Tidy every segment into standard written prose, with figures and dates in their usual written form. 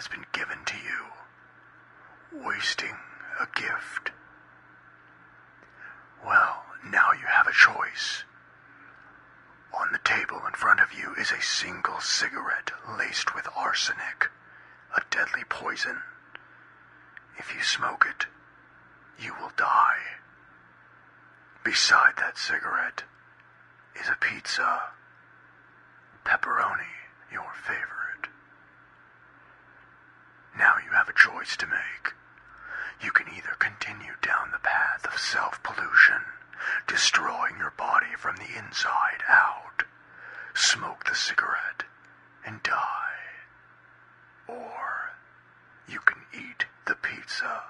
has been given to you. Wasting a gift. Well, now you have a choice. On the table in front of you is a single cigarette laced with arsenic, a deadly poison. If you smoke it, you will die. Beside that cigarette is a pizza. Pepperoni, your favorite. Now you have a choice to make. You can either continue down the path of self-pollution, destroying your body from the inside out, smoke the cigarette, and die. Or you can eat the pizza.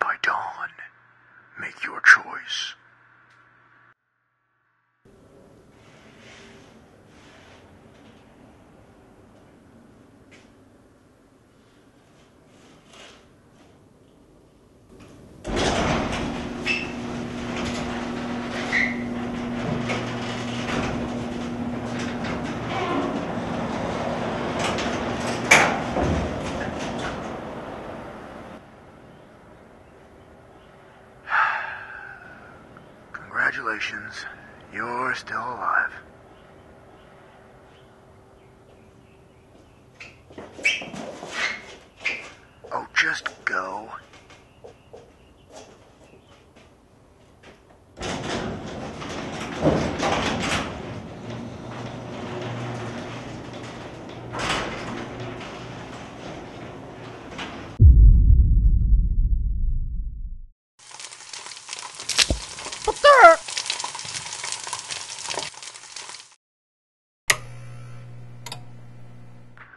By dawn, make your choice. Congratulations, you're still alive. Oh, just go.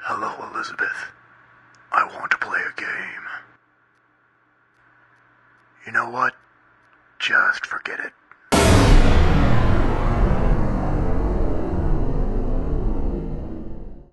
Hello, Elizabeth. I want to play a game. You know what? Just forget it.